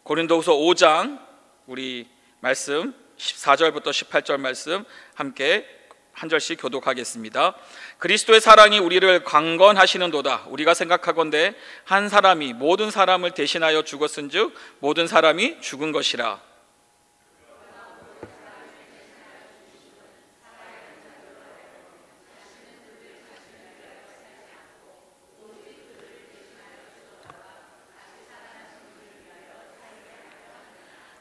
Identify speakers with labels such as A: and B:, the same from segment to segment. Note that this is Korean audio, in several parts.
A: 고린도후서 5장 우리 말씀 14절부터 18절 말씀 함께 한 절씩 교독하겠습니다. 그리스도의 사랑이 우리를 강건하시는도다. 우리가 생각하건대 한 사람이 모든 사람을 대신하여 죽었은즉 모든 사람이 죽은 것이라.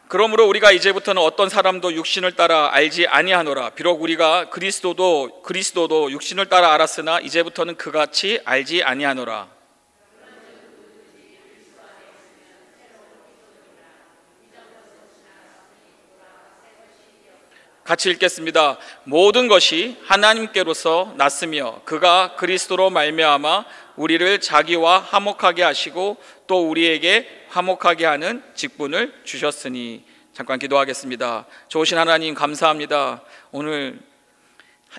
A: 그러므로 우리가 이제부터는 어떤 사람도 육신을 따라 알지 아니하노라. 비록 우리가 그리스도도 육신을 따라 알았으나 이제부터는 그같이 알지 아니하노라. 같이 읽겠습니다. 모든 것이 하나님께로서 났으며 그가 그리스도로 말미암아 우리를 자기와 화목하게 하시고 또 우리에게 화목하게 하는 직분을 주셨으니. 잠깐 기도하겠습니다. 좋으신 하나님 감사합니다. 오늘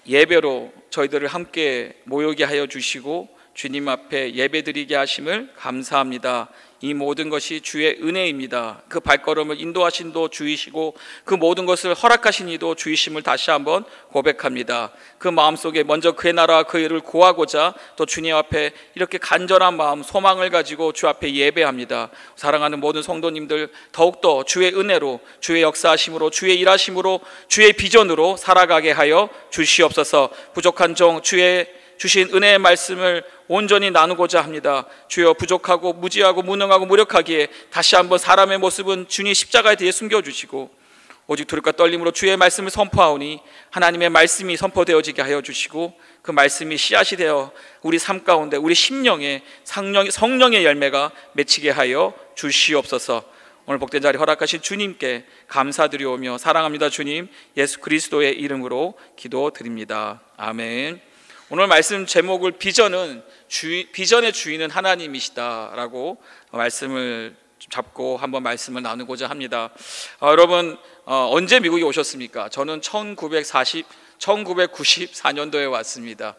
A: 예배로 저희들을 함께 모이게 하여 주시고 주님 앞에 예배드리게 하심을 감사합니다. 이 모든 것이 주의 은혜입니다. 그 발걸음을 인도하신 도 주이시고 그 모든 것을 허락하신 이도 주이심을 다시 한번 고백합니다. 그 마음속에 먼저 그의 나라와 그 일을 구하고자 또 주님 앞에 이렇게 간절한 마음, 소망을 가지고 주 앞에 예배합니다. 사랑하는 모든 성도님들 더욱더 주의 은혜로, 주의 역사하심으로, 주의 일하심으로, 주의 비전으로 살아가게 하여 주시옵소서. 부족한 종 주의 주신 은혜의 말씀을 온전히 나누고자 합니다. 주여, 부족하고 무지하고 무능하고 무력하기에 다시 한번 사람의 모습은 주님 십자가에 대해 숨겨주시고 오직 두렵과 떨림으로 주의 말씀을 선포하오니 하나님의 말씀이 선포되어지게 하여 주시고 그 말씀이 씨앗이 되어 우리 삶 가운데 우리 심령에 성령의 열매가 맺히게 하여 주시옵소서. 오늘 복된 자리 허락하신 주님께 감사드리오며 사랑합니다. 주님 예수 그리스도의 이름으로 기도드립니다. 아멘. 오늘 말씀 제목을 비전의 주인은 하나님이시다라고 말씀을 잡고 한번 말씀을 나누고자 합니다. 여러분 언제 미국에 오셨습니까? 저는 1994년도에 왔습니다.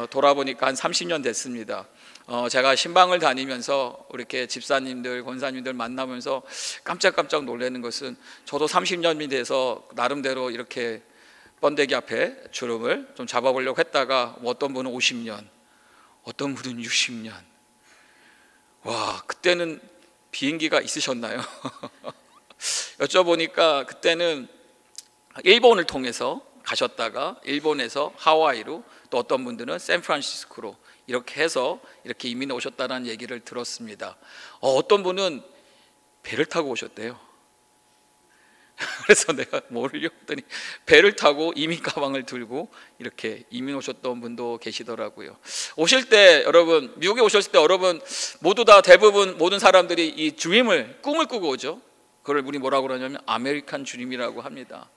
A: 돌아보니까 한 30년 됐습니다. 제가 신방을 다니면서 이렇게 집사님들, 권사님들 만나면서 깜짝깜짝 놀라는 것은 저도 30년이 돼서 나름대로 이렇게 번데기 앞에 주름을 좀 잡아보려고 했다가 어떤 분은 50년, 어떤 분은 60년. 와, 그때는 비행기가 있으셨나요? 여쭤보니까 그때는 일본을 통해서 가셨다가 일본에서 하와이로 또 어떤 분들은 샌프란시스코로 이렇게 해서 이렇게 이민 오셨다는 얘기를 들었습니다. 어떤 분은 배를 타고 오셨대요. 그래서 내가 모르려 했더니 배를 타고 이민 가방을 들고 이렇게 이민 오셨던 분도 계시더라고요. 오실 때 여러분, 미국에 오셨을 때 여러분 모두 다 대부분 모든 사람들이 이 드림을, 꿈을 꾸고 오죠. 그걸 우리 뭐라고 그러냐면 아메리칸 드림이라고 합니다.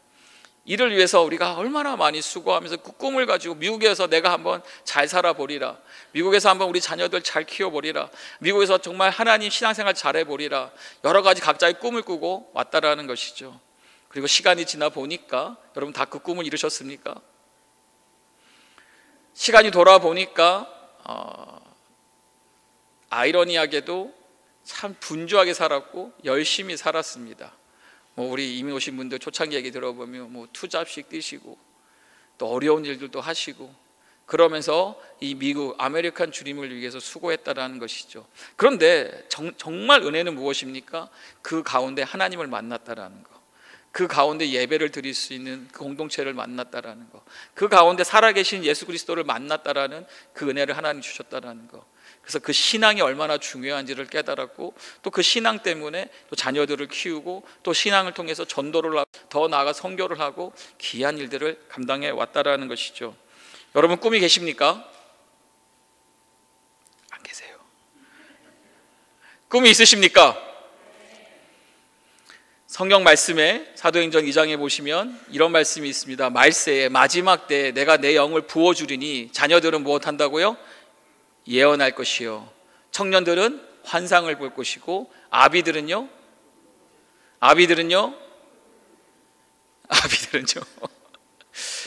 A: 이를 위해서 우리가 얼마나 많이 수고하면서 그 꿈을 가지고 미국에서 내가 한번 잘 살아보리라, 미국에서 한번 우리 자녀들 잘 키워보리라, 미국에서 정말 하나님 신앙생활 잘해보리라, 여러 가지 각자의 꿈을 꾸고 왔다라는 것이죠. 그리고 시간이 지나 보니까 여러분 다 그 꿈을 이루셨습니까? 시간이 돌아보니까 아이러니하게도 참 분주하게 살았고 열심히 살았습니다. 우리 이민 오신 분들 초창기 얘기 들어보면 투잡식 뛰시고 또 어려운 일들도 하시고 그러면서 이 미국 아메리칸 주님을 위해서 수고했다라는 것이죠. 그런데 정말 은혜는 무엇입니까? 그 가운데 하나님을 만났다라는 것, 그 가운데 예배를 드릴 수 있는 그 공동체를 만났다라는 것, 그 가운데 살아계신 예수 그리스도를 만났다라는 그 은혜를 하나님 주셨다라는 것. 그래서 그 신앙이 얼마나 중요한지를 깨달았고 또 그 신앙 때문에 또 자녀들을 키우고 또 신앙을 통해서 전도를 하고 더 나아가 선교를 하고 귀한 일들을 감당해 왔다라는 것이죠. 여러분 꿈이 계십니까? 안 계세요. 꿈이 있으십니까? 성경 말씀에 사도행전 2장에 보시면 이런 말씀이 있습니다. 말세에 마지막 때에 내가 내 영을 부어주리니 자녀들은 무엇한다고요? 예언할 것이요, 청년들은 환상을 볼 것이고 아비들은요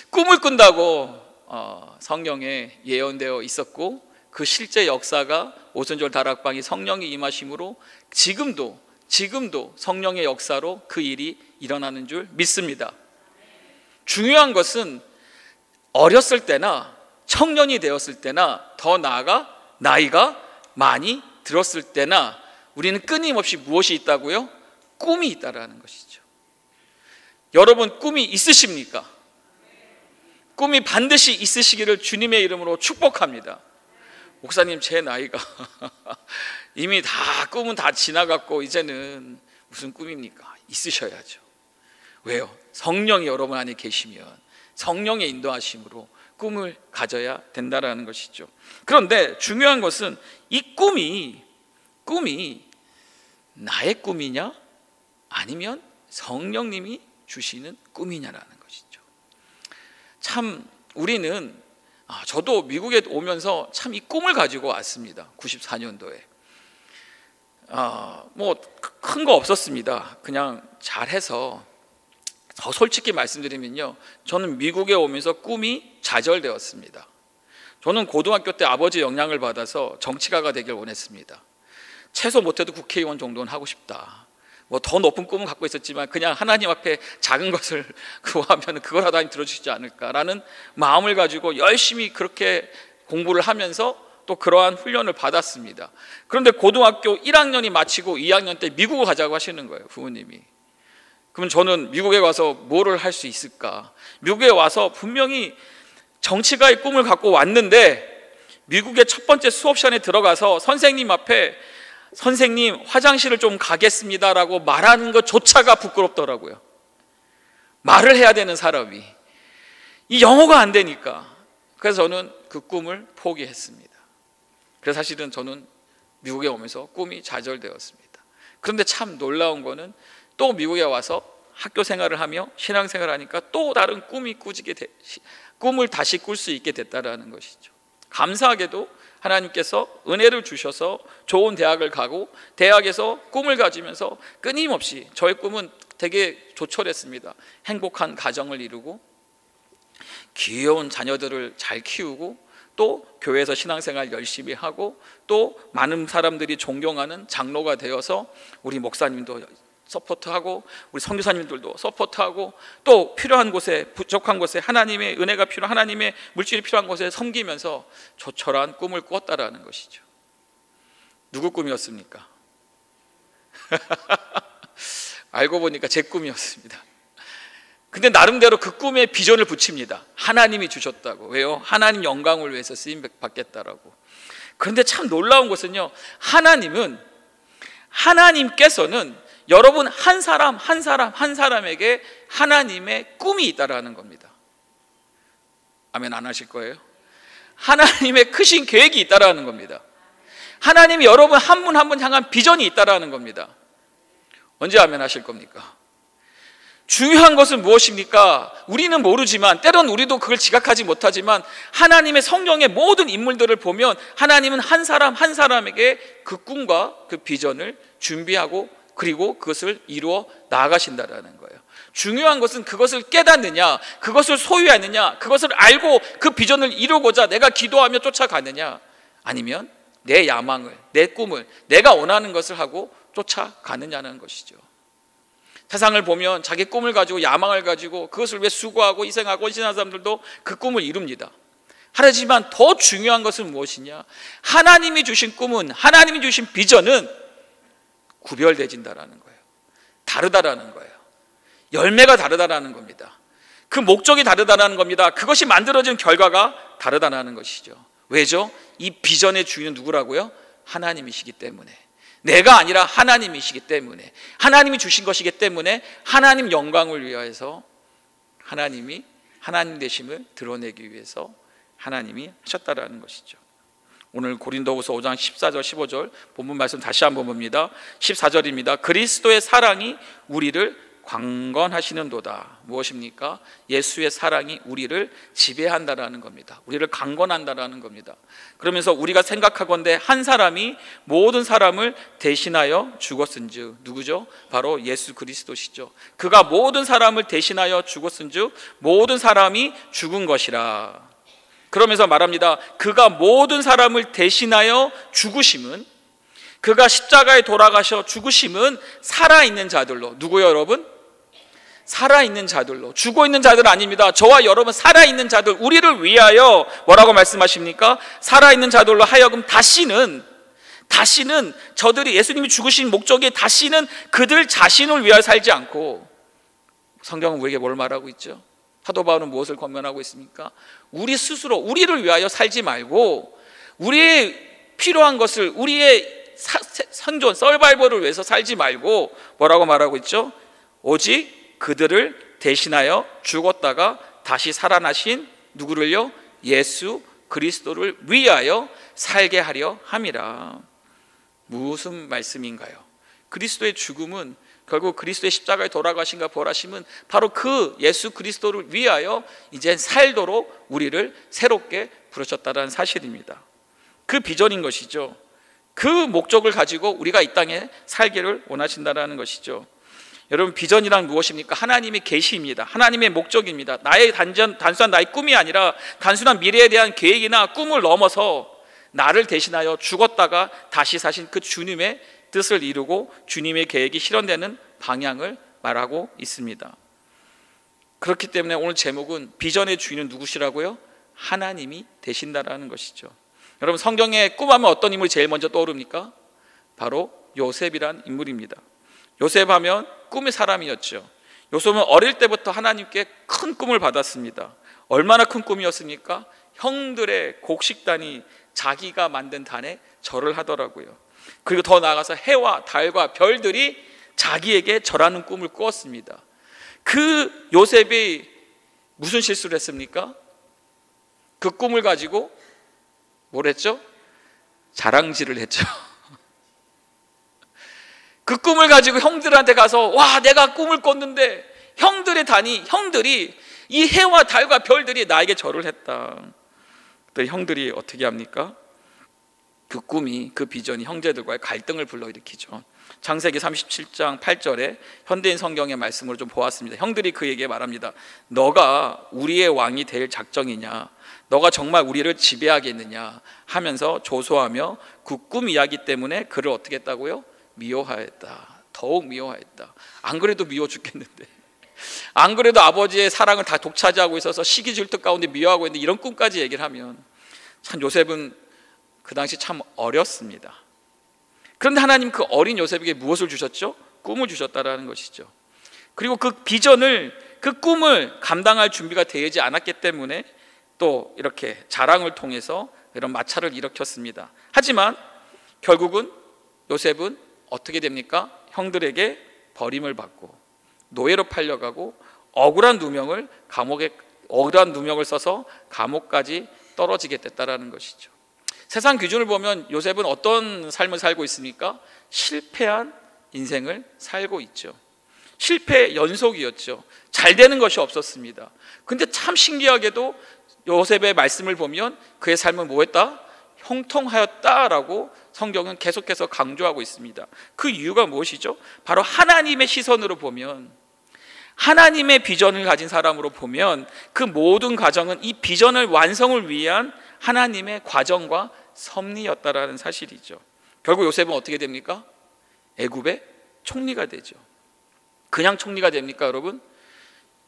A: 꿈을 꾼다고 성경에 예언되어 있었고 그 실제 역사가 오순절 다락방이 성령이 임하심으로 지금도 지금도 성령의 역사로 그 일이 일어나는 줄 믿습니다. 중요한 것은 어렸을 때나 청년이 되었을 때나 더 나아가 나이가 많이 들었을 때나 우리는 끊임없이 무엇이 있다고요? 꿈이 있다라는 것이죠. 여러분 꿈이 있으십니까? 꿈이 반드시 있으시기를 주님의 이름으로 축복합니다. 목사님 제 나이가 이미 다 꿈은 다 지나갔고 이제는 무슨 꿈입니까? 있으셔야죠. 왜요? 성령이 여러분 안에 계시면 성령의 인도하심으로 꿈을 가져야 된다라는 것이죠. 그런데 중요한 것은 이 꿈이 나의 꿈이냐 아니면 성령님이 주시는 꿈이냐라는 것이죠. 참 우리는 저도 미국에 오면서 참 이 꿈을 가지고 왔습니다. 94년도에 뭐 큰 거 없었습니다. 그냥 잘해서 더 솔직히 말씀드리면요, 저는 미국에 오면서 꿈이 좌절되었습니다. 저는 고등학교 때 아버지 영향을 받아서 정치가가 되길 원했습니다. 최소 못해도 국회의원 정도는 하고 싶다. 뭐 더 높은 꿈은 갖고 있었지만 그냥 하나님 앞에 작은 것을 구하면 그거라도 하나님 들어주시지 않을까라는 마음을 가지고 열심히 그렇게 공부를 하면서 또 그러한 훈련을 받았습니다. 그런데 고등학교 1학년이 마치고 2학년 때 미국을 가자고 하시는 거예요, 부모님이. 그럼 저는 미국에 와서 뭐를 할 수 있을까? 미국에 와서 분명히 정치가의 꿈을 갖고 왔는데 미국의 첫 번째 수업 시간에 들어가서 선생님 앞에 선생님 화장실을 좀 가겠습니다라고 말하는 것조차가 부끄럽더라고요. 말을 해야 되는 사람이 이 영어가 안 되니까. 그래서 저는 그 꿈을 포기했습니다. 그래서 사실은 저는 미국에 오면서 꿈이 좌절되었습니다. 그런데 참 놀라운 거는 또 미국에 와서 학교 생활을 하며 신앙생활을 하니까 또 다른 꿈을 다시 꿀 수 있게 됐다라는 것이죠. 감사하게도 하나님께서 은혜를 주셔서 좋은 대학을 가고 대학에서 꿈을 가지면서 끊임없이 저의 꿈은 되게 조촐했습니다. 행복한 가정을 이루고 귀여운 자녀들을 잘 키우고 또 교회에서 신앙생활 열심히 하고 또 많은 사람들이 존경하는 장로가 되어서 우리 목사님도 서포트하고 우리 선교사님들도 서포트하고 또 필요한 곳에 부족한 곳에 하나님의 은혜가 필요한 하나님의 물질이 필요한 곳에 섬기면서 조촐한 꿈을 꾸었다라는 것이죠. 누구 꿈이었습니까? 알고 보니까 제 꿈이었습니다. 근데 나름대로 그 꿈에 비전을 붙입니다. 하나님이 주셨다고. 왜요? 하나님 영광을 위해서 쓰임 받겠다라고. 그런데 참 놀라운 것은요, 하나님께서는 여러분 한 사람에게 하나님의 꿈이 있다라는 겁니다. 아멘 안 하실 거예요? 하나님의 크신 계획이 있다라는 겁니다. 하나님이 여러분 한 분 한 분 향한 비전이 있다라는 겁니다. 언제 아멘 하실 겁니까? 중요한 것은 무엇입니까? 우리는 모르지만 때론 우리도 그걸 지각하지 못하지만 하나님의 성령의 모든 인물들을 보면 하나님은 한 사람에게 그 꿈과 그 비전을 준비하고 그리고 그것을 이루어 나아가신다라는 거예요. 중요한 것은 그것을 깨닫느냐, 그것을 소유하느냐, 그것을 알고 그 비전을 이루고자 내가 기도하며 쫓아가느냐, 아니면 내 야망을, 내 꿈을, 내가 원하는 것을 하고 쫓아가느냐는 것이죠. 세상을 보면 자기 꿈을 가지고 야망을 가지고 그것을 위해 수고하고 희생하고 헌신하는 사람들도 그 꿈을 이룹니다. 하지만 더 중요한 것은 무엇이냐? 하나님이 주신 꿈은, 하나님이 주신 비전은 구별되진다라는 거예요. 다르다라는 거예요. 열매가 다르다라는 겁니다. 그 목적이 다르다라는 겁니다. 그것이 만들어진 결과가 다르다라는 것이죠. 왜죠? 이 비전의 주인은 누구라고요? 하나님이시기 때문에. 내가 아니라 하나님이시기 때문에, 하나님이 주신 것이기 때문에 하나님 영광을 위하여서 하나님이 하나님 되심을 드러내기 위해서 하나님이 하셨다라는 것이죠. 오늘 고린도후서 5장 14절 15절 본문 말씀 다시 한번 봅니다. 14절입니다. 그리스도의 사랑이 우리를 강건하시는도다. 무엇입니까? 예수의 사랑이 우리를 지배한다라는 겁니다. 우리를 강건한다라는 겁니다. 그러면서 우리가 생각하건대 한 사람이 모든 사람을 대신하여 죽었은즉, 누구죠? 바로 예수 그리스도시죠. 그가 모든 사람을 대신하여 죽었은즉 모든 사람이 죽은 것이라. 그러면서 말합니다. 그가 모든 사람을 대신하여 죽으심은 그가 십자가에 돌아가셔 죽으심은 살아있는 자들로, 누구요 여러분? 살아있는 자들로, 죽어있는 자들 아닙니다. 저와 여러분 살아있는 자들, 우리를 위하여 뭐라고 말씀하십니까? 살아있는 자들로 하여금 다시는 저들이, 예수님이 죽으신 목적이 다시는 그들 자신을 위하여 살지 않고, 성경은 우리에게 뭘 말하고 있죠? 사도 바울은 무엇을 권면하고 있습니까? 우리 스스로 우리를 위하여 살지 말고 우리의 필요한 것을, 우리의 생존, 서바이벌을 위해서 살지 말고 뭐라고 말하고 있죠? 오직 그들을 대신하여 죽었다가 다시 살아나신 누구를요? 예수 그리스도를 위하여 살게 하려 함이라. 무슨 말씀인가요? 그리스도의 죽음은, 결국 그리스도의 십자가에 돌아가신가 부활하심은 바로 그 예수 그리스도를 위하여 이제 살도록 우리를 새롭게 부르셨다는 사실입니다. 그 비전인 것이죠. 그 목적을 가지고 우리가 이 땅에 살기를 원하신다는 것이죠. 여러분, 비전이란 무엇입니까? 하나님의 계시입니다. 하나님의 목적입니다. 나의 단순한 나의 꿈이 아니라 단순한 미래에 대한 계획이나 꿈을 넘어서 나를 대신하여 죽었다가 다시 사신 그 주님의 뜻을 이루고 주님의 계획이 실현되는 방향을 말하고 있습니다. 그렇기 때문에 오늘 제목은 비전의 주인은 누구시라고요? 하나님이 되신다라는 것이죠. 여러분, 성경에 꿈하면 어떤 인물이 제일 먼저 떠오릅니까? 바로 요셉이란 인물입니다. 요셉하면 꿈의 사람이었죠. 요셉은 어릴 때부터 하나님께 큰 꿈을 받았습니다. 얼마나 큰 꿈이었습니까? 형들의 곡식단이 자기가 만든 단에 절을 하더라고요. 그리고 더 나아가서 해와 달과 별들이 자기에게 절하는 꿈을 꾸었습니다. 그 요셉이 무슨 실수를 했습니까? 그 꿈을 가지고 뭘 했죠? 자랑질을 했죠. 그 꿈을 가지고 형들한테 가서, 와, 내가 꿈을 꿨는데 형들이 이 해와 달과 별들이 나에게 절을 했다. 또 형들이 어떻게 합니까? 그 꿈이, 그 비전이 형제들과의 갈등을 불러일으키죠. 창세기 37장 8절에 현대인 성경의 말씀을 좀 보았습니다. 형들이 그에게 말합니다. 너가 우리의 왕이 될 작정이냐? 너가 정말 우리를 지배하겠느냐? 하면서 조소하며 그 꿈 이야기 때문에 그를 어떻게 했다고요? 미워하였다. 더욱 미워하였다. 안 그래도 미워 죽겠는데, 안 그래도 아버지의 사랑을 다 독차지하고 있어서 시기질투 가운데 미워하고 있는데 이런 꿈까지 얘기를 하면, 참 요셉은 그 당시 참 어렸습니다. 그런데 하나님 그 어린 요셉에게 무엇을 주셨죠? 꿈을 주셨다라는 것이죠. 그리고 그 비전을, 그 꿈을 감당할 준비가 되지 않았기 때문에 또 이렇게 자랑을 통해서 이런 마찰을 일으켰습니다. 하지만 결국은 요셉은 어떻게 됩니까? 형들에게 버림을 받고 노예로 팔려가고 억울한 누명을 써서 감옥까지 떨어지게 됐다라는 것이죠. 세상 기준을 보면 요셉은 어떤 삶을 살고 있습니까? 실패한 인생을 살고 있죠. 실패의 연속이었죠. 잘 되는 것이 없었습니다. 근데 참 신기하게도 요셉의 말씀을 보면 그의 삶은 뭐했다? 형통하였다라고 성경은 계속해서 강조하고 있습니다. 그 이유가 무엇이죠? 바로 하나님의 시선으로 보면, 하나님의 비전을 가진 사람으로 보면 그 모든 과정은 이 비전을 완성을 위한 하나님의 과정과 섭리였다라는 사실이죠. 결국 요셉은 어떻게 됩니까? 애굽의 총리가 되죠. 그냥 총리가 됩니까, 여러분?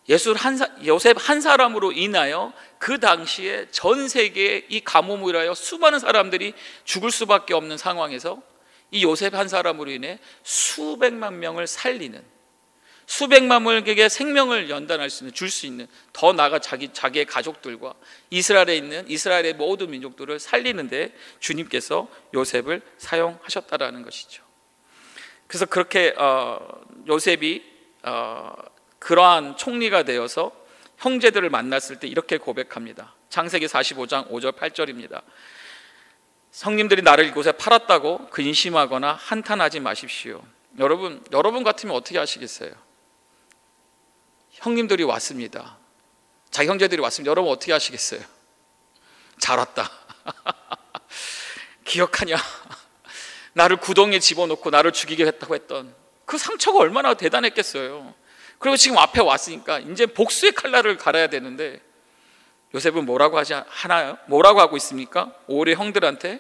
A: 요셉 한 사람으로 인하여 그 당시에 전 세계의 이 가뭄으로 인하여 수많은 사람들이 죽을 수밖에 없는 상황에서 이 요셉 한 사람으로 인해 수백만 명을 살리는, 수백만 명에게 생명을 연단할 수 있는, 줄 수 있는, 더 나아가 자기의 가족들과 이스라엘에 있는 이스라엘의 모든 민족들을 살리는데 주님께서 요셉을 사용하셨다라는 것이죠. 그래서 그렇게 요셉이 그러한 총리가 되어서 형제들을 만났을 때 이렇게 고백합니다. 창세기 45장 5절 8절입니다. 성님들이 나를 이곳에 팔았다고 근심하거나 한탄하지 마십시오. 여러분 같으면 어떻게 하시겠어요? 형님들이 왔습니다. 자기 형제들이 왔습니다. 여러분 어떻게 하시겠어요? 잘 왔다. 기억하냐? 나를 구덩이에 집어넣고 나를 죽이게 했다고 했던 그 상처가 얼마나 대단했겠어요. 그리고 지금 앞에 왔으니까 이제 복수의 칼날을 갈아야 되는데 요셉은 뭐라고 하나요? 뭐라고 하고 있습니까? 오히려 형들한테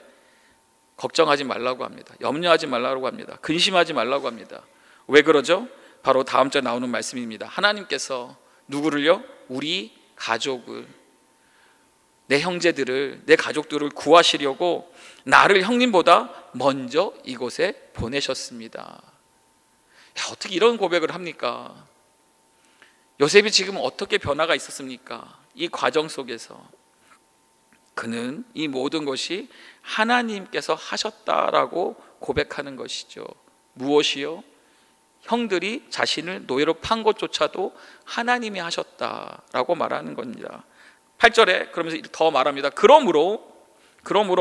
A: 걱정하지 말라고 합니다. 염려하지 말라고 합니다. 근심하지 말라고 합니다. 왜 그러죠? 바로 다음 절에 나오는 말씀입니다. 하나님께서 누구를요? 우리 가족을, 내 형제들을, 내 가족들을 구하시려고 나를 형님보다 먼저 이곳에 보내셨습니다. 야, 어떻게 이런 고백을 합니까? 요셉이 지금 어떻게 변화가 있었습니까? 이 과정 속에서 그는 이 모든 것이 하나님께서 하셨다라고 고백하는 것이죠. 무엇이요? 형들이 자신을 노예로 판 것조차도 하나님이 하셨다라고 말하는 겁니다. 8절에 그러면서 더 말합니다. 그러므로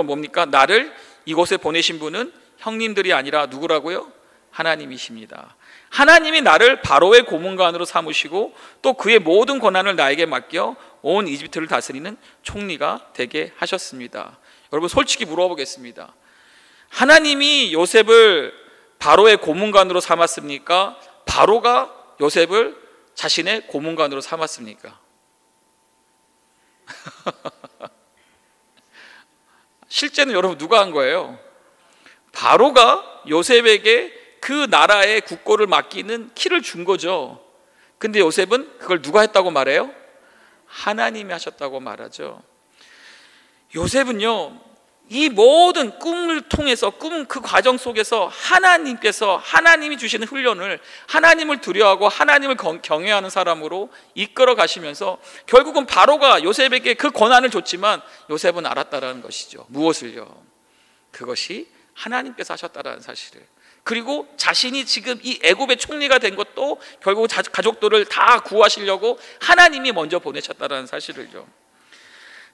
A: 뭡니까? 나를 이곳에 보내신 분은 형님들이 아니라 누구라고요? 하나님이십니다. 하나님이 나를 바로의 고문관으로 삼으시고 또 그의 모든 권한을 나에게 맡겨 온 이집트를 다스리는 총리가 되게 하셨습니다. 여러분, 솔직히 물어보겠습니다. 하나님이 요셉을 바로의 고문관으로 삼았습니까? 바로가 요셉을 자신의 고문관으로 삼았습니까? 실제는 여러분 누가 한 거예요? 바로가 요셉에게 그 나라의 국고를 맡기는 키를 준 거죠. 근데 요셉은 그걸 누가 했다고 말해요? 하나님이 하셨다고 말하죠. 요셉은요, 이 모든 꿈을 통해서, 꿈 그 과정 속에서 하나님이 주시는 훈련을, 하나님을 두려워하고 하나님을 경외하는 사람으로 이끌어 가시면서 결국은 바로가 요셉에게 그 권한을 줬지만 요셉은 알았다라는 것이죠. 무엇을요? 그것이 하나님께서 하셨다라는 사실을. 그리고 자신이 지금 이 애굽의 총리가 된 것도 결국 가족들을 다 구하시려고 하나님이 먼저 보내셨다라는 사실을요.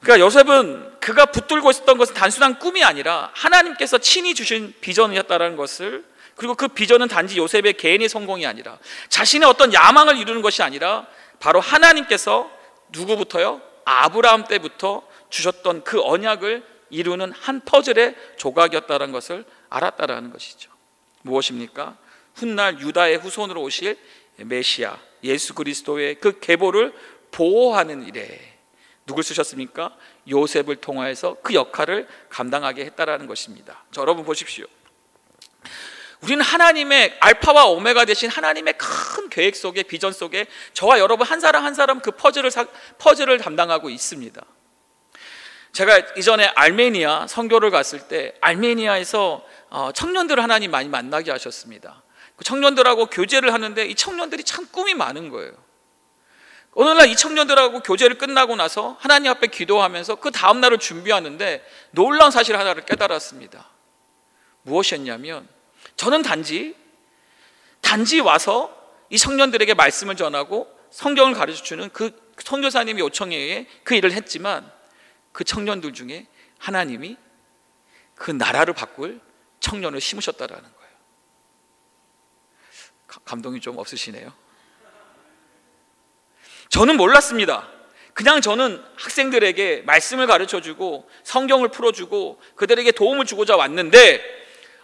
A: 그러니까 요셉은 그가 붙들고 있었던 것은 단순한 꿈이 아니라 하나님께서 친히 주신 비전이었다는 것을, 그리고 그 비전은 단지 요셉의 개인의 성공이 아니라 자신의 어떤 야망을 이루는 것이 아니라 바로 하나님께서 누구부터요? 아브라함 때부터 주셨던 그 언약을 이루는 한 퍼즐의 조각이었다는 것을 알았다라는 것이죠. 무엇입니까? 훗날 유다의 후손으로 오실 메시아 예수 그리스도의 그 계보를 보호하는 일에 누굴 쓰셨습니까? 요셉을 통하여서 그 역할을 감당하게 했다라는 것입니다. 자, 여러분 보십시오. 우리는 하나님의 알파와 오메가 되신 하나님의 큰 계획 속에, 비전 속에 저와 여러분 한 사람 한 사람 그 퍼즐을 담당하고 있습니다. 제가 이전에 알메니아 선교를 갔을 때 알메니아에서 청년들을 하나님 많이 만나게 하셨습니다. 그 청년들하고 교제를 하는데 이 청년들이 참 꿈이 많은 거예요. 어느 날 이 청년들하고 교제를 끝나고 나서 하나님 앞에 기도하면서 그 다음 날을 준비하는데 놀라운 사실 하나를 깨달았습니다. 무엇이었냐면, 저는 단지 와서 이 청년들에게 말씀을 전하고 성경을 가르쳐주는 그 선교사님의 요청에 의해 그 일을 했지만, 그 청년들 중에 하나님이 그 나라를 바꿀 청년을 심으셨다라는 거예요. 감동이 좀 없으시네요. 저는 몰랐습니다. 그냥 저는 학생들에게 말씀을 가르쳐주고 성경을 풀어주고 그들에게 도움을 주고자 왔는데,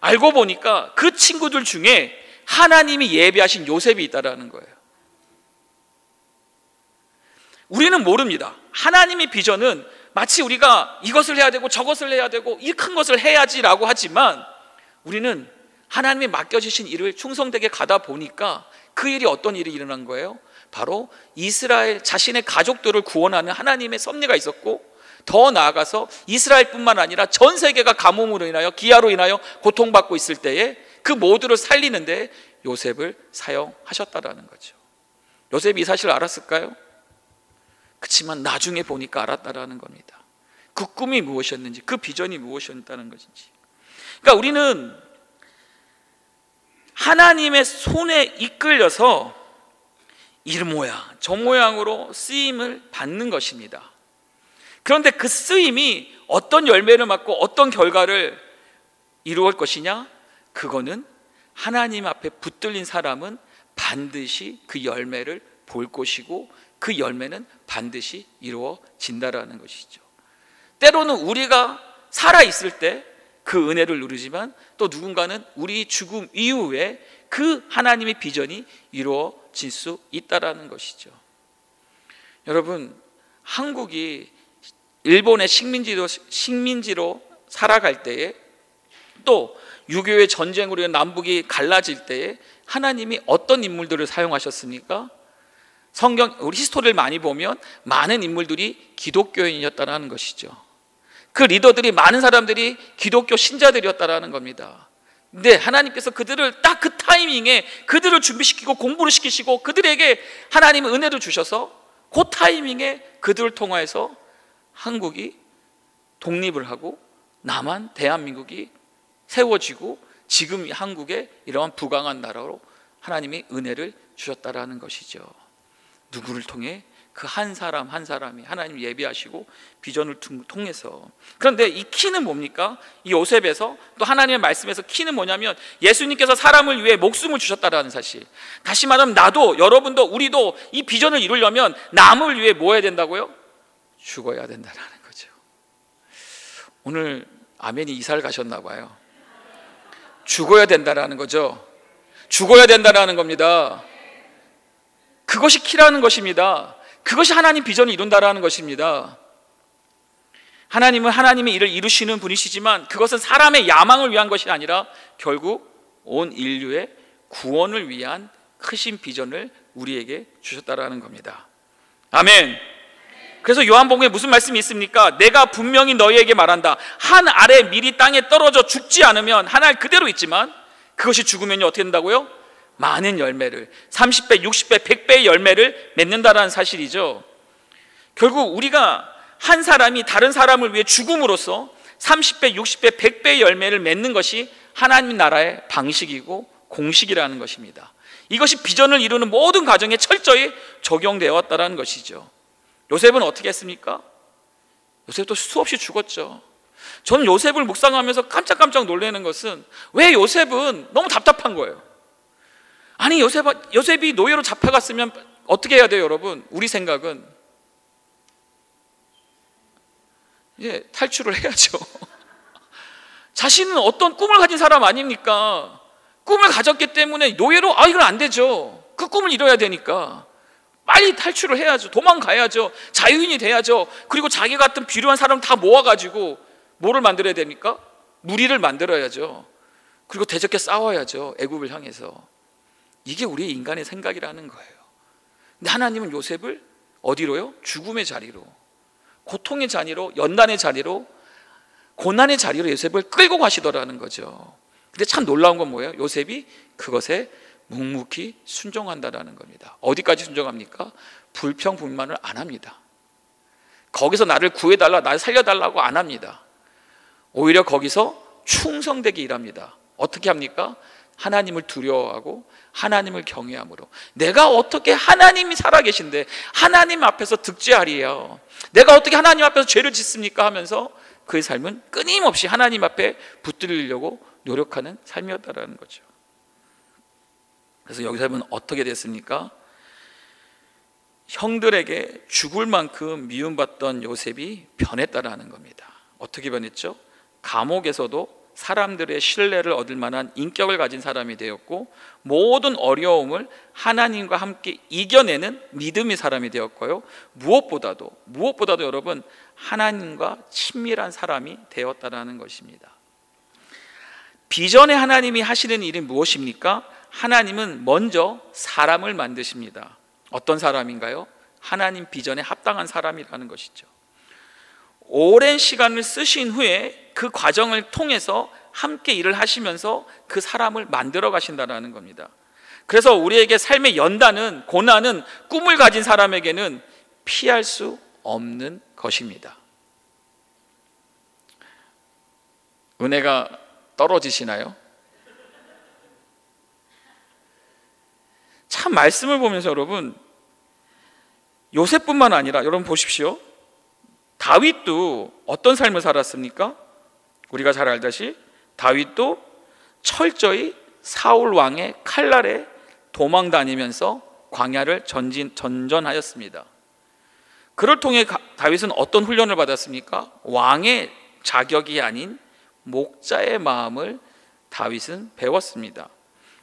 A: 알고 보니까 그 친구들 중에 하나님이 예비하신 요셉이 있다라는 거예요. 우리는 모릅니다. 하나님의 비전은 마치 우리가 이것을 해야 되고 저것을 해야 되고 이 큰 것을 해야지라고 하지만, 우리는 하나님이 맡겨주신 일을 충성되게 가다 보니까 그 일이 어떤 일이 일어난 거예요? 바로 이스라엘 자신의 가족들을 구원하는 하나님의 섭리가 있었고, 더 나아가서 이스라엘뿐만 아니라 전 세계가 가뭄으로 인하여, 기아로 인하여 고통받고 있을 때에 그 모두를 살리는데 요셉을 사용하셨다라는 거죠. 요셉이 이 사실을 알았을까요? 그렇지만 나중에 보니까 알았다라는 겁니다. 그 꿈이 무엇이었는지, 그 비전이 무엇이었다는 것인지. 그러니까 우리는 하나님의 손에 이끌려서 이 모양 저 모양으로 쓰임을 받는 것입니다. 그런데 그 쓰임이 어떤 열매를 맺고 어떤 결과를 이루을 것이냐? 그거는 하나님 앞에 붙들린 사람은 반드시 그 열매를 볼 것이고, 그 열매는 반드시 이루어진다라는 것이죠. 때로는 우리가 살아있을 때 그 은혜를 누리지만, 또 누군가는 우리 죽음 이후에 그 하나님의 비전이 이루어질 수 있다라는 것이죠. 여러분, 한국이 일본의 식민지로 살아갈 때에 또 6.25의 전쟁으로 남북이 갈라질 때에 하나님이 어떤 인물들을 사용하셨습니까? 성경, 우리 히스토리를 많이 보면 많은 인물들이 기독교인이었다는 것이죠. 그 리더들이, 많은 사람들이 기독교 신자들이었다는 겁니다. 근데 하나님께서 그들을 딱 그 타이밍에 그들을 준비시키고 공부를 시키시고 그들에게 하나님은 은혜를 주셔서 그 타이밍에 그들을 통하여서 한국이 독립을 하고 남한 대한민국이 세워지고 지금 한국의 이러한 부강한 나라로 하나님이 은혜를 주셨다라는 것이죠. 누구를 통해? 그 한 사람 한 사람이 하나님 예비하시고 비전을 통해서. 그런데 이 키는 뭡니까? 이 요셉에서 또 하나님의 말씀에서 키는 뭐냐면 예수님께서 사람을 위해 목숨을 주셨다라는 사실. 다시 말하면 나도, 여러분도, 우리도 이 비전을 이루려면 남을 위해 뭐 해야 된다고요? 죽어야 된다라는 거죠. 오늘 아멘이 이사를 가셨나 봐요. 죽어야 된다라는 거죠. 죽어야 된다라는 겁니다. 그것이 키라는 것입니다. 그것이 하나님 비전을 이룬다라는 것입니다. 하나님은 하나님의 일을 이루시는 분이시지만 그것은 사람의 야망을 위한 것이 아니라 결국 온 인류의 구원을 위한 크신 비전을 우리에게 주셨다라는 겁니다. 아멘. 그래서 요한복음에 무슨 말씀이 있습니까? 내가 분명히 너희에게 말한다. 한 알에 밀이 땅에 떨어져 죽지 않으면 한 알 그대로 있지만 그것이 죽으면 어떻게 된다고요? 많은 열매를, 30배, 60배, 100배의 열매를 맺는다라는 사실이죠. 결국 우리가 한 사람이 다른 사람을 위해 죽음으로써 30배, 60배, 100배의 열매를 맺는 것이 하나님 나라의 방식이고 공식이라는 것입니다. 이것이 비전을 이루는 모든 과정에 철저히 적용되어 왔다는 것이죠. 요셉은 어떻게 했습니까? 요셉도 수없이 죽었죠. 저는 요셉을 묵상하면서 깜짝깜짝 놀라는 것은 왜 요셉은 너무 답답한 거예요. 아니 요셉이 노예로 잡혀갔으면 어떻게 해야 돼요, 여러분? 우리 생각은 이제 탈출을 해야죠. 자신은 어떤 꿈을 가진 사람 아닙니까? 꿈을 가졌기 때문에 노예로, 이건 안 되죠. 그 꿈을 이뤄야 되니까 빨리 탈출을 해야죠. 도망가야죠. 자유인이 돼야죠. 그리고 자기 같은 필요한 사람 다 모아가지고 뭐를 만들어야 됩니까? 무리를 만들어야죠. 그리고 대적해 싸워야죠. 애굽을 향해서. 이게 우리 인간의 생각이라는 거예요. 근데 하나님은 요셉을 어디로요? 죽음의 자리로, 고통의 자리로, 연단의 자리로, 고난의 자리로 요셉을 끌고 가시더라는 거죠. 근데 참 놀라운 건 뭐예요? 요셉이 그것에 묵묵히 순종한다라는 겁니다. 어디까지 순종합니까? 불평불만을 안 합니다. 거기서 나를 구해달라, 나를 살려달라고 안 합니다. 오히려 거기서 충성되게 일합니다. 어떻게 합니까? 하나님을 두려워하고 하나님을 경외함으로. 내가 어떻게 하나님이 살아계신데 하나님 앞에서 득죄하리요, 내가 어떻게 하나님 앞에서 죄를 짓습니까? 하면서 그의 삶은 끊임없이 하나님 앞에 붙들리려고 노력하는 삶이었다라는 거죠. 그래서 요셉은 어떻게 됐습니까? 형들에게 죽을 만큼 미움받던 요셉이 변했다라는 겁니다. 어떻게 변했죠? 감옥에서도 사람들의 신뢰를 얻을 만한 인격을 가진 사람이 되었고, 모든 어려움을 하나님과 함께 이겨내는 믿음의 사람이 되었고요, 무엇보다도 여러분, 하나님과 친밀한 사람이 되었다라는 것입니다. 비전에 하나님이 하시는 일이 무엇입니까? 하나님은 먼저 사람을 만드십니다. 어떤 사람인가요? 하나님 비전에 합당한 사람이라는 것이죠. 오랜 시간을 쓰신 후에 그 과정을 통해서 함께 일을 하시면서 그 사람을 만들어 가신다는 겁니다. 그래서 우리에게 삶의 연단은, 고난은 꿈을 가진 사람에게는 피할 수 없는 것입니다. 은혜가 떨어지시나요? 참 말씀을 보면서 여러분, 요셉뿐만 아니라 여러분 보십시오. 다윗도 어떤 삶을 살았습니까? 우리가 잘 알다시피 다윗도 철저히 사울 왕의 칼날에 도망 다니면서 광야를 전전하였습니다. 그를 통해 다윗은 어떤 훈련을 받았습니까? 왕의 자격이 아닌 목자의 마음을 다윗은 배웠습니다.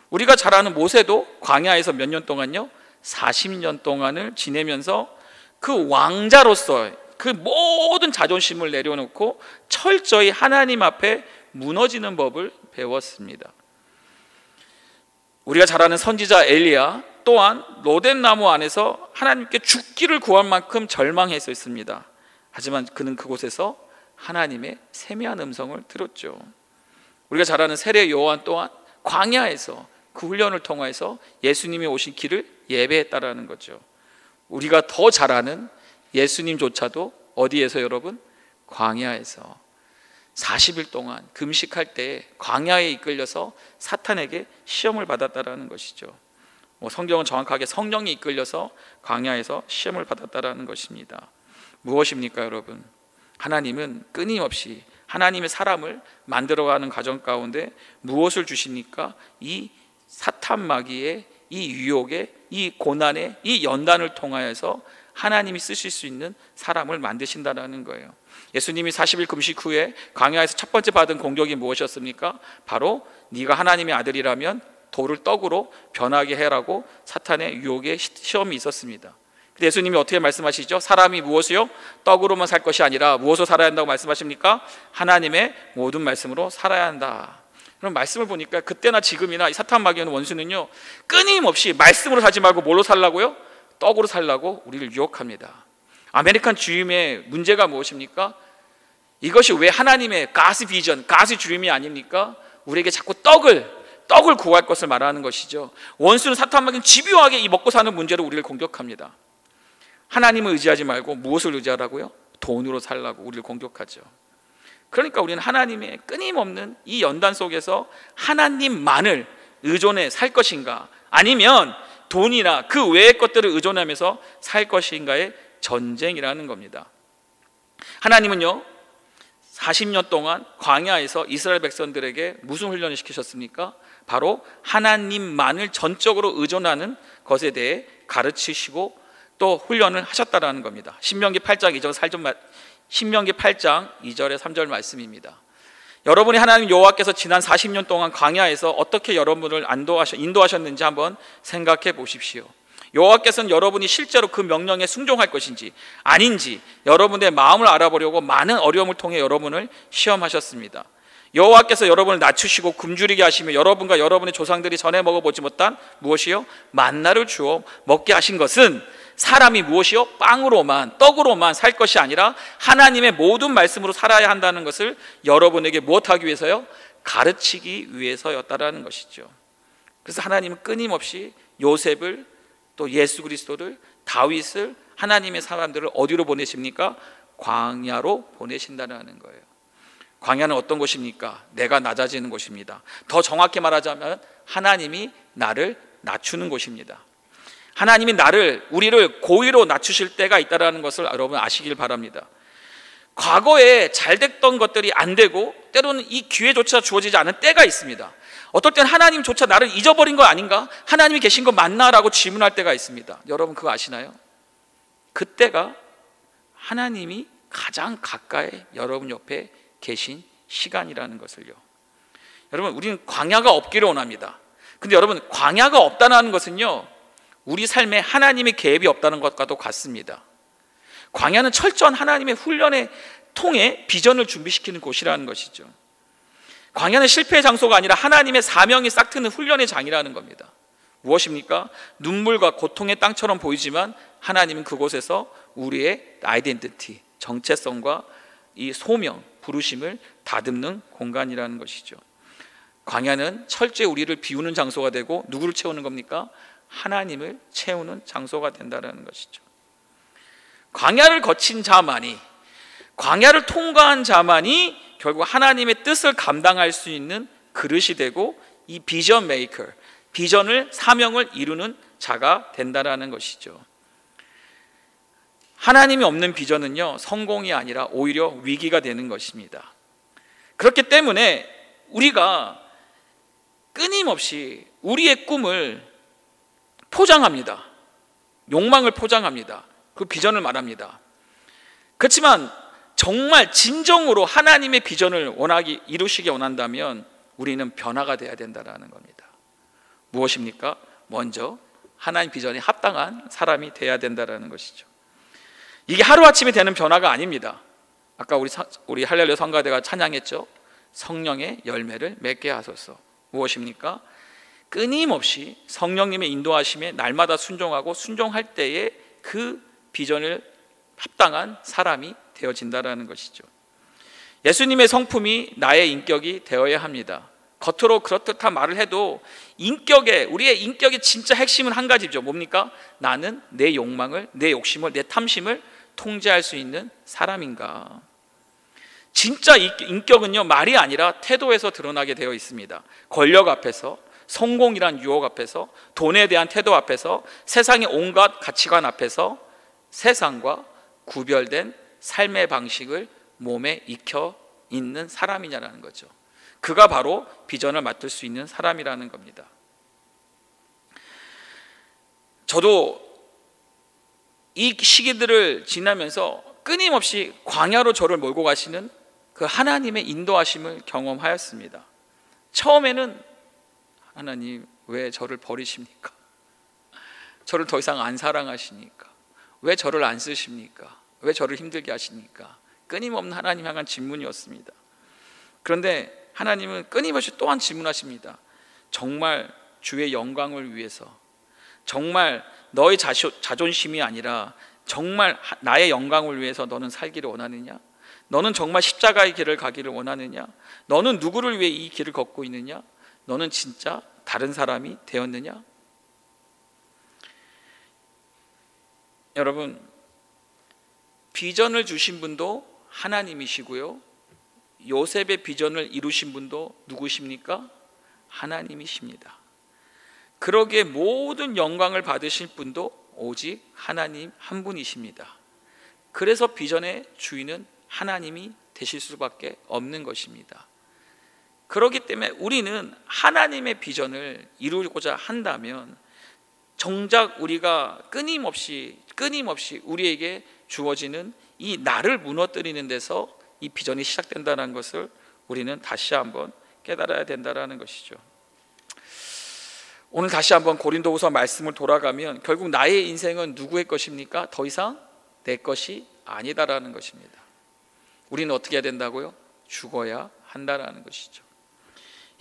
A: 우리가 잘 아는 모세도 광야에서 몇 년 동안요? 40년 동안을 지내면서 그 왕자로서 그 모든 자존심을 내려놓고 철저히 하나님 앞에 무너지는 법을 배웠습니다. 우리가 잘 아는 선지자 엘리야 또한 로뎀 나무 안에서 하나님께 죽기를 구할 만큼 절망해서 있습니다. 하지만 그는 그곳에서 하나님의 세미한 음성을 들었죠. 우리가 잘 아는 세례 요한 또한 광야에서 그 훈련을 통해서 예수님이 오신 길을 예배했다라는 거죠. 우리가 더 잘 아는 예수님조차도 어디에서 여러분? 광야에서 40일 동안 금식할 때 광야에 이끌려서 사탄에게 시험을 받았다라는 것이죠. 성경은 정확하게 성령이 이끌려서 광야에서 시험을 받았다라는 것입니다. 무엇입니까, 여러분? 하나님은 끊임없이 하나님의 사람을 만들어가는 과정 가운데 무엇을 주십니까? 이 사탄 마귀의 이 유혹의 이 고난의 이 연단을 통하여서 하나님이 쓰실 수 있는 사람을 만드신다는 거예요. 예수님이 40일 금식 후에 광야에서 첫 번째 받은 공격이 무엇이었습니까? 바로 네가 하나님의 아들이라면 돌을 떡으로 변하게 해라고 사탄의 유혹의 시험이 있었습니다. 예수님이 어떻게 말씀하시죠? 사람이 무엇이요? 떡으로만 살 것이 아니라 무엇으로 살아야 한다고 말씀하십니까? 하나님의 모든 말씀으로 살아야 한다. 그럼 말씀을 보니까 그때나 지금이나 이 사탄 마귀의 원수는요, 끊임없이 말씀으로 살지 말고 뭘로 살라고요? 떡으로 살라고 우리를 유혹합니다. 아메리칸 드림의 문제가 무엇입니까? 이것이 왜 하나님의 가스 비전, 가스 드림이 아닙니까? 우리에게 자꾸 떡을 구할 것을 말하는 것이죠. 원수는 사탄 마귀는 집요하게 이 먹고 사는 문제로 우리를 공격합니다. 하나님을 의지하지 말고 무엇을 의지하라고요? 돈으로 살라고 우리를 공격하죠. 그러니까 우리는 하나님의 끊임없는 이 연단 속에서 하나님만을 의존해 살 것인가, 아니면 돈이나 그 외의 것들을 의존하면서 살 것인가의 전쟁이라는 겁니다. 하나님은요 40년 동안 광야에서 이스라엘 백성들에게 무슨 훈련을 시키셨습니까? 바로 하나님만을 전적으로 의존하는 것에 대해 가르치시고 또 훈련을 하셨다라는 겁니다. 신명기 8장 2절에 3절 말씀입니다. 여러분이 하나님 여호와께서 지난 40년 동안 광야에서 어떻게 여러분을 인도하셨는지 한번 생각해 보십시오. 여호와께서는 여러분이 실제로 그 명령에 순종할 것인지 아닌지 여러분의 마음을 알아보려고 많은 어려움을 통해 여러분을 시험하셨습니다. 여호와께서 여러분을 낮추시고 굶주리게 하시며 여러분과 여러분의 조상들이 전에 먹어보지 못한 무엇이요? 만나를 주어 먹게 하신 것은 사람이 무엇이요? 빵으로만, 떡으로만 살 것이 아니라 하나님의 모든 말씀으로 살아야 한다는 것을 여러분에게 무엇하기 위해서요? 가르치기 위해서였다라는 것이죠. 그래서 하나님은 끊임없이 요셉을, 또 예수 그리스도를, 다윗을, 하나님의 사람들을 어디로 보내십니까? 광야로 보내신다는 거예요. 광야는 어떤 곳입니까? 내가 낮아지는 곳입니다. 더 정확히 말하자면 하나님이 나를 낮추는 곳입니다. 하나님이 우리를 고의로 낮추실 때가 있다는 것을 여러분 아시길 바랍니다. 과거에 잘 됐던 것들이 안 되고 때로는 이 기회조차 주어지지 않은 때가 있습니다. 어떨 땐 하나님조차 나를 잊어버린 거 아닌가? 하나님이 계신 거 맞나라고 질문할 때가 있습니다. 여러분 그거 아시나요? 그때가 하나님이 가장 가까이 여러분 옆에 계신 시간이라는 것을요. 여러분 우리는 광야가 없기를 원합니다. 근데 여러분 광야가 없다는 것은요 우리 삶에 하나님의 개입이 없다는 것과도 같습니다. 광야는 철저한 하나님의 훈련에 통해 비전을 준비시키는 곳이라는 것이죠. 광야는 실패의 장소가 아니라 하나님의 사명이 싹트는 훈련의 장이라는 겁니다. 무엇입니까? 눈물과 고통의 땅처럼 보이지만 하나님은 그곳에서 우리의 아이덴티티, 정체성과 이 소명, 부르심을 다듬는 공간이라는 것이죠. 광야는 철저히 우리를 비우는 장소가 되고 누구를 채우는 겁니까? 하나님을 채우는 장소가 된다는 것이죠. 광야를 거친 자만이, 광야를 통과한 자만이 결국 하나님의 뜻을 감당할 수 있는 그릇이 되고 이 비전 메이커, 비전을, 사명을 이루는 자가 된다는 것이죠. 하나님이 없는 비전은요 성공이 아니라 오히려 위기가 되는 것입니다. 그렇기 때문에 우리가 끊임없이 우리의 꿈을 포장합니다. 욕망을 포장합니다. 그 비전을 말합니다. 그렇지만 정말 진정으로 하나님의 비전을 이루시기 원한다면 우리는 변화가 되어야 된다는 겁니다. 무엇입니까? 먼저 하나님 비전에 합당한 사람이 되어야 된다는 것이죠. 이게 하루아침에 되는 변화가 아닙니다. 아까 우리 할렐루야 성가대가 찬양했죠. 성령의 열매를 맺게 하소서. 무엇입니까? 끊임없이 성령님의 인도하심에 날마다 순종하고 순종할 때에 그 비전을 합당한 사람이 되어진다라는 것이죠. 예수님의 성품이 나의 인격이 되어야 합니다. 겉으로 그렇듯한 말을 해도 우리의 인격의 진짜 핵심은 한 가지죠. 뭡니까? 나는 내 욕망을, 내 욕심을, 내 탐심을 통제할 수 있는 사람인가? 진짜 인격은요, 말이 아니라 태도에서 드러나게 되어 있습니다. 권력 앞에서, 성공이란 유혹 앞에서, 돈에 대한 태도 앞에서, 세상의 온갖 가치관 앞에서 세상과 구별된 삶의 방식을 몸에 익혀 있는 사람이냐라는 거죠. 그가 바로 비전을 맡을 수 있는 사람이라는 겁니다. 저도 이 시기들을 지나면서 끊임없이 광야로 저를 몰고 가시는 그 하나님의 인도하심을 경험하였습니다. 처음에는 하나님 왜 저를 버리십니까? 저를 더 이상 안 사랑하시니까? 왜 저를 안 쓰십니까? 왜 저를 힘들게 하십니까? 끊임없는 하나님 향한 질문이었습니다. 그런데 하나님은 끊임없이 또한 질문하십니다. 정말 주의 영광을 위해서, 정말 너의 자존심이 아니라 정말 나의 영광을 위해서 너는 살기를 원하느냐? 너는 정말 십자가의 길을 가기를 원하느냐? 너는 누구를 위해 이 길을 걷고 있느냐? 너는 진짜 다른 사람이 되었느냐? 여러분, 비전을 주신 분도 하나님이시고요, 요셉의 비전을 이루신 분도 누구십니까? 하나님이십니다. 그러기에 모든 영광을 받으실 분도 오직 하나님 한 분이십니다. 그래서 비전의 주인은 하나님이 되실 수밖에 없는 것입니다. 그렇기 때문에 우리는 하나님의 비전을 이루고자 한다면 정작 우리가 끊임없이 우리에게 주어지는 이 나를 무너뜨리는 데서 이 비전이 시작된다는 것을 우리는 다시 한번 깨달아야 된다는 것이죠. 오늘 다시 한번 고린도후서 말씀을 돌아가면 결국 나의 인생은 누구의 것입니까? 더 이상 내 것이 아니다라는 것입니다. 우리는 어떻게 해야 된다고요? 죽어야 한다라는 것이죠.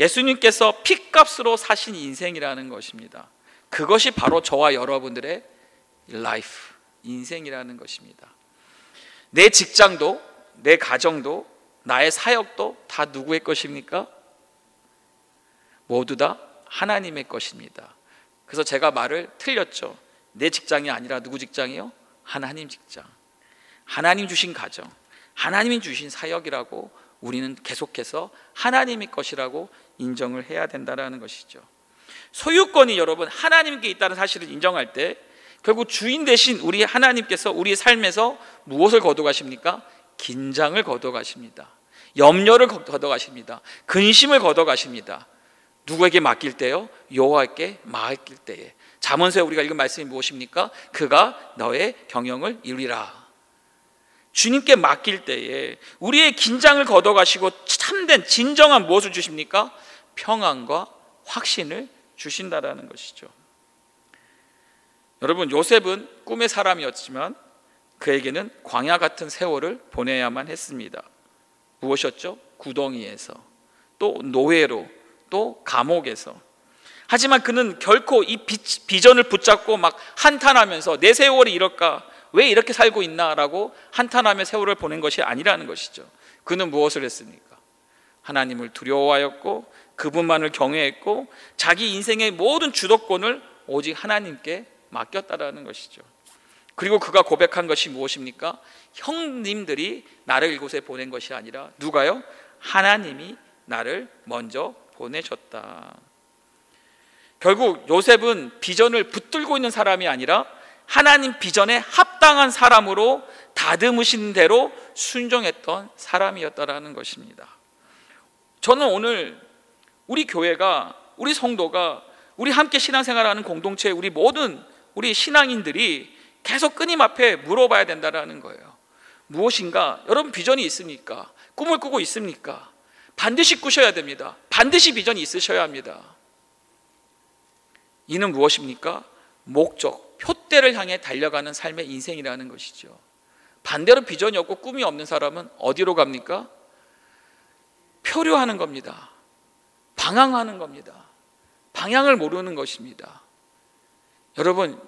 A: 예수님께서 핏값으로 사신 인생이라는 것입니다. 그것이 바로 저와 여러분들의 라이프, 인생이라는 것입니다. 내 직장도, 내 가정도, 나의 사역도 다 누구의 것입니까? 모두 다 하나님의 것입니다. 그래서 제가 말을 틀렸죠. 내 직장이 아니라 누구 직장이요? 하나님 직장, 하나님 주신 가정, 하나님이 주신 사역이라고 우리는 계속해서 하나님의 것이라고 인정을 해야 된다는 것이죠. 소유권이 여러분 하나님께 있다는 사실을 인정할 때 결국 주인 대신 우리 하나님께서 우리의 삶에서 무엇을 거둬가십니까? 긴장을 거둬가십니다. 염려를 거둬가십니다. 근심을 거둬가십니다. 누구에게 맡길 때요? 여호와께 맡길 때에. 잠언서에 우리가 읽은 말씀이 무엇입니까? 그가 너의 경영을 이루리라. 주님께 맡길 때에 우리의 긴장을 거둬가시고 참된 진정한 무엇을 주십니까? 평안과 확신을 주신다라는 것이죠. 여러분, 요셉은 꿈의 사람이었지만 그에게는 광야 같은 세월을 보내야만 했습니다. 무엇이었죠? 구덩이에서, 또 노예로, 또 감옥에서. 하지만 그는 결코 이 비전을 붙잡고 막 한탄하면서 내 세월이 이럴까, 왜 이렇게 살고 있나라고 한탄하며 세월을 보낸 것이 아니라는 것이죠. 그는 무엇을 했습니까? 하나님을 두려워하였고 그분만을 경외했고 자기 인생의 모든 주도권을 오직 하나님께 맡겼다라는 것이죠. 그리고 그가 고백한 것이 무엇입니까? 형님들이 나를 이곳에 보낸 것이 아니라 누가요? 하나님이 나를 먼저 보내셨다. 결국 요셉은 비전을 붙들고 있는 사람이 아니라 하나님 비전에 합당한 사람으로 다듬으신 대로 순종했던 사람이었다라는 것입니다. 저는 오늘 우리 교회가, 우리 성도가, 우리 함께 신앙생활하는 공동체, 우리 모든 우리 신앙인들이 계속 끊임 앞에 물어봐야 된다는 거예요. 무엇인가? 여러분 비전이 있습니까? 꿈을 꾸고 있습니까? 반드시 꾸셔야 됩니다. 반드시 비전이 있으셔야 합니다. 이는 무엇입니까? 목적, 표대를 향해 달려가는 삶의 인생이라는 것이죠. 반대로 비전이 없고 꿈이 없는 사람은 어디로 갑니까? 표류하는 겁니다. 방황하는 겁니다. 방향을 모르는 것입니다. 여러분,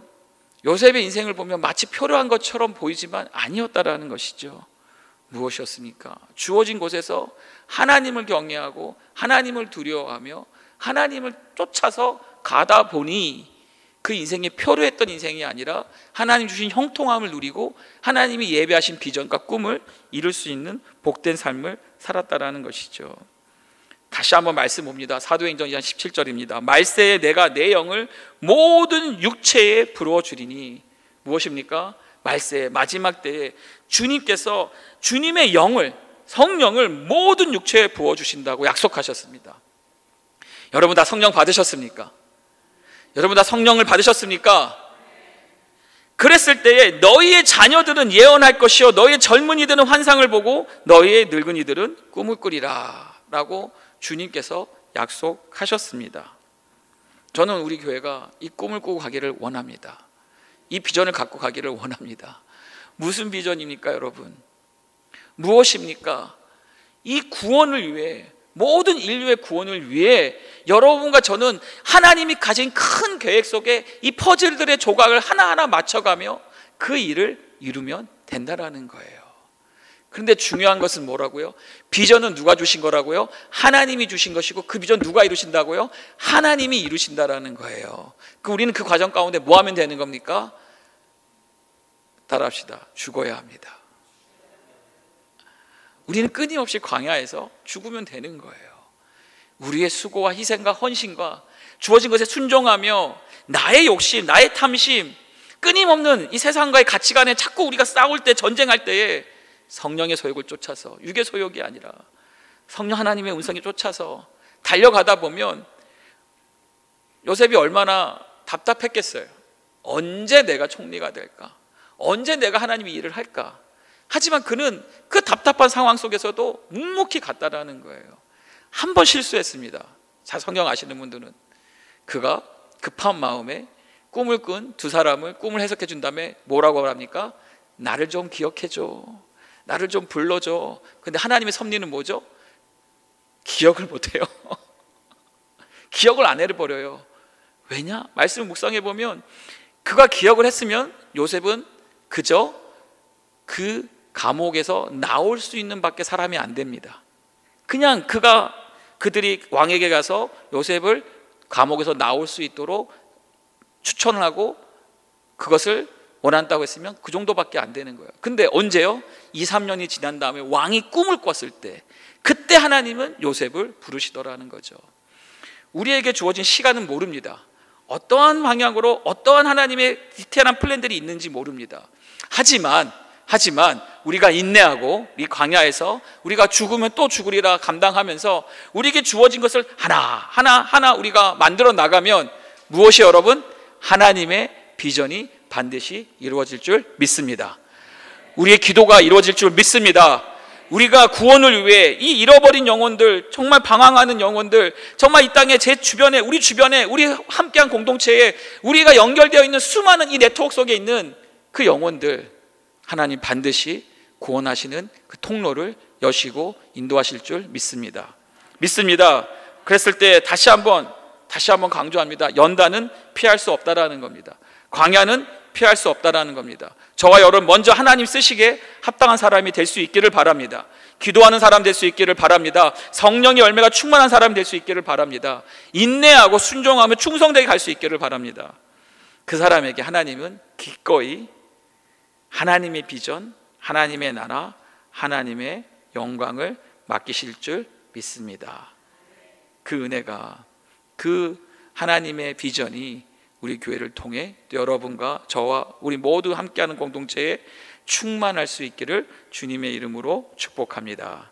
A: 요셉의 인생을 보면 마치 표류한 것처럼 보이지만 아니었다라는 것이죠. 무엇이었습니까? 주어진 곳에서 하나님을 경외하고 하나님을 두려워하며 하나님을 쫓아서 가다 보니 그 인생이 표류했던 인생이 아니라 하나님 주신 형통함을 누리고 하나님이 예배하신 비전과 꿈을 이룰 수 있는 복된 삶을 살았다라는 것이죠. 다시 한번 말씀 봅니다. 사도행전 2장 17절입니다. 말세에 내가 내 영을 모든 육체에 부어 주리니. 무엇입니까? 말세에, 마지막 때에 주님께서 주님의 영을, 성령을 모든 육체에 부어 주신다고 약속하셨습니다. 여러분 다 성령 받으셨습니까? 여러분 다 성령을 받으셨습니까? 그랬을 때에 너희의 자녀들은 예언할 것이요 너희의 젊은이들은 환상을 보고 너희의 늙은이들은 꿈을 꾸리라 라고 주님께서 약속하셨습니다. 저는 우리 교회가 이 꿈을 꾸고 가기를 원합니다. 이 비전을 갖고 가기를 원합니다. 무슨 비전입니까, 여러분? 무엇입니까? 이 구원을 위해, 모든 인류의 구원을 위해 여러분과 저는 하나님이 가진 큰 계획 속에 이 퍼즐들의 조각을 하나하나 맞춰가며 그 일을 이루면 된다라는 거예요. 그런데 중요한 것은 뭐라고요? 비전은 누가 주신 거라고요? 하나님이 주신 것이고 그 비전 누가 이루신다고요? 하나님이 이루신다라는 거예요. 우리는 그 과정 가운데 뭐 하면 되는 겁니까? 따라합시다. 죽어야 합니다. 우리는 끊임없이 광야에서 죽으면 되는 거예요. 우리의 수고와 희생과 헌신과 주어진 것에 순종하며 나의 욕심, 나의 탐심, 끊임없는 이 세상과의 가치관에 자꾸 우리가 싸울 때, 전쟁할 때에 성령의 소욕을 쫓아서, 육의 소욕이 아니라 성령 하나님의 음성에 쫓아서 달려가다 보면 요셉이 얼마나 답답했겠어요. 언제 내가 총리가 될까? 언제 내가 하나님의 일을 할까? 하지만 그는 그 답답한 상황 속에서도 묵묵히 갔다라는 거예요. 한 번 실수했습니다. 자, 성경 아시는 분들은 그가 급한 마음에 꿈을 꾼 두 사람을 꿈을 해석해 준 다음에 뭐라고 합니까? 나를 좀 기억해줘, 나를 좀 불러줘. 근데 하나님의 섭리는 뭐죠? 기억을 못해요. 기억을 안 해버려요. 왜냐? 말씀을 묵상해 보면 그가 기억을 했으면 요셉은 그저 그 감옥에서 나올 수 있는 밖에 사람이 안 됩니다. 그냥 그들이 왕에게 가서 요셉을 감옥에서 나올 수 있도록 추천을 하고 그것을 원한다고 했으면 그 정도밖에 안 되는 거예요. 근데 언제요? 2, 3년이 지난 다음에 왕이 꿈을 꿨을 때, 그때 하나님은 요셉을 부르시더라는 거죠. 우리에게 주어진 시간은 모릅니다. 어떠한 방향으로 어떠한 하나님의 디테일한 플랜들이 있는지 모릅니다. 하지만 우리가 인내하고 이 광야에서 우리가 죽으면 또 죽으리라 감당하면서 우리에게 주어진 것을 하나 우리가 만들어 나가면 무엇이 여러분? 하나님의 비전이 반드시 이루어질 줄 믿습니다. 우리의 기도가 이루어질 줄 믿습니다. 우리가 구원을 위해 이 잃어버린 영혼들, 정말 방황하는 영혼들, 정말 이 땅에 제 주변에, 우리 주변에, 우리 함께한 공동체에 우리가 연결되어 있는 수많은 이 네트워크 속에 있는 그 영혼들, 하나님 반드시 구원하시는 그 통로를 여시고 인도하실 줄 믿습니다. 그랬을 때 다시 한번 강조합니다. 연단은 피할 수 없다라는 겁니다. 광야는 피할 수 없다라는 겁니다. 저와 여러분 먼저 하나님 쓰시기에 합당한 사람이 될 수 있기를 바랍니다. 기도하는 사람 될 수 있기를 바랍니다. 성령의 열매가 충만한 사람이 될 수 있기를 바랍니다. 인내하고 순종하며 충성되게 갈 수 있기를 바랍니다. 그 사람에게 하나님은 기꺼이 하나님의 비전, 하나님의 나라, 하나님의 영광을 맡기실 줄 믿습니다. 그 은혜가, 그 하나님의 비전이 우리 교회를 통해 여러분과 저와 우리 모두 함께하는 공동체에 충만할 수 있기를 주님의 이름으로 축복합니다.